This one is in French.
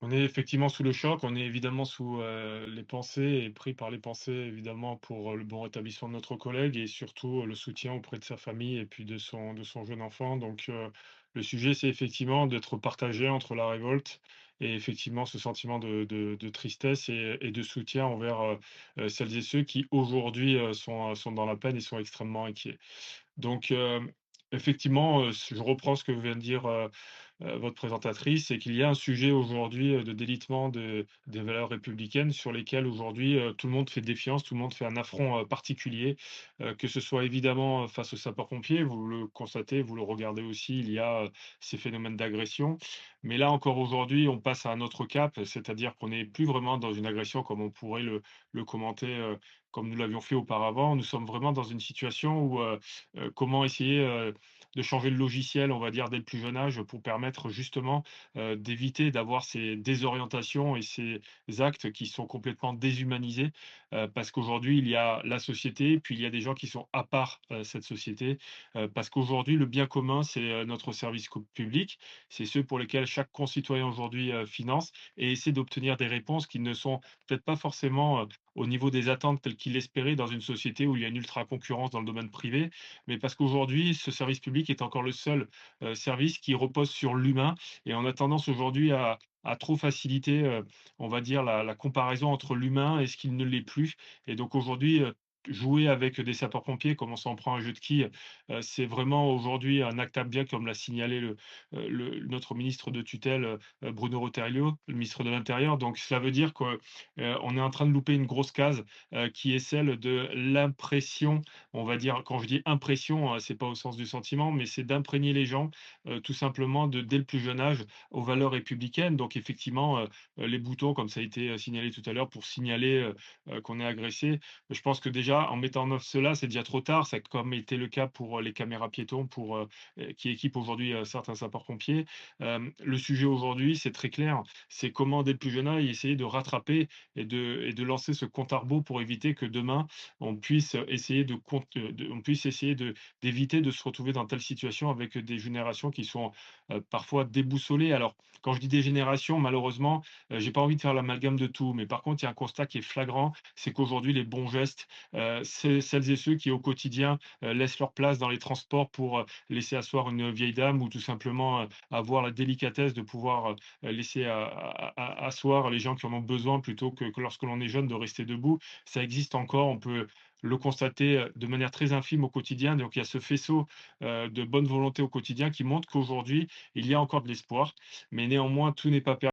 On est effectivement sous le choc, on est évidemment sous, les pensées et pris par les pensées évidemment pour, le bon rétablissement de notre collègue et surtout, le soutien auprès de sa famille et puis de son jeune enfant donc le sujet, c'est effectivement d'être partagé entre la révolte et effectivement ce sentiment de tristesse et de soutien envers, celles et ceux qui aujourd'hui, sont dans la peine et sont extrêmement inquiets. Donc effectivement, je reprends ce que vient de dire, votre présentatrice, c'est qu'il y a un sujet aujourd'hui, de délitement des valeurs républicaines sur lesquelles aujourd'hui, tout le monde fait défiance, tout le monde fait un affront, particulier, que ce soit évidemment, face aux sapeurs-pompiers, vous le constatez, vous le regardez aussi, il y a, ces phénomènes d'agression. Mais là encore aujourd'hui, on passe à un autre cap, c'est-à-dire qu'on n'est plus vraiment dans une agression comme on pourrait le commenter, comme nous l'avions fait auparavant. Nous sommes vraiment dans une situation où, comment essayer, de changer le logiciel, on va dire, dès le plus jeune âge pour permettre justement, d'éviter d'avoir ces désorientations et ces actes qui sont complètement déshumanisés. Parce qu'aujourd'hui, il y a la société, puis il y a des gens qui sont à part, cette société. Parce qu'aujourd'hui, le bien commun, c'est, notre service co public. C'est ceux pour lesquels chaque concitoyen aujourd'hui, finance et essaie d'obtenir des réponses qui ne sont peut-être pas forcément, au niveau des attentes telles qu'il l'espérait dans une société où il y a une ultra concurrence dans le domaine privé, mais parce qu'aujourd'hui, ce service public est encore le seul, service qui repose sur l'humain et on a tendance aujourd'hui à trop faciliter, on va dire la comparaison entre l'humain et ce qui ne l'est plus et donc aujourd'hui, jouer avec des sapeurs-pompiers comme on s'en prend à un jeu de quilles, c'est vraiment aujourd'hui un acte à bien comme l'a signalé notre ministre de tutelle, Bruno Retailleau, le ministre de l'Intérieur. Donc cela veut dire qu'on on est en train de louper une grosse case, qui est celle de l'impression, on va dire, quand je dis impression, c'est pas au sens du sentiment, mais c'est d'imprégner les gens, tout simplement dès le plus jeune âge aux valeurs républicaines. Donc effectivement, les boutons comme ça a été, signalé tout à l'heure pour signaler, qu'on est agressé. Je pense que déjà en mettant en œuvre cela, c'est déjà trop tard. Ça a comme été le cas pour, les caméras piétons pour, qui équipent aujourd'hui, certains sapeurs-pompiers. Le sujet aujourd'hui, c'est très clair, c'est comment dès le plus jeune âge essayer de rattraper et de lancer ce compte à rebours pour éviter que demain on puisse essayer on puisse essayer d'éviter de se retrouver dans telle situation avec des générations qui sont, parfois déboussolées. Alors, quand je dis des générations, malheureusement, j'ai pas envie de faire l'amalgame de tout, mais par contre, il y a un constat qui est flagrant, c'est qu'aujourd'hui les bons gestes, c'est celles et ceux qui au quotidien, laissent leur place dans les transports pour, laisser asseoir une vieille dame ou tout simplement, avoir la délicatesse de pouvoir, laisser asseoir les gens qui en ont besoin plutôt que lorsque l'on est jeune de rester debout. Ça existe encore, on peut le constater, de manière très infime au quotidien. Donc il y a ce faisceau, de bonne volonté au quotidien qui montre qu'aujourd'hui, il y a encore de l'espoir. Mais néanmoins, tout n'est pas perdu.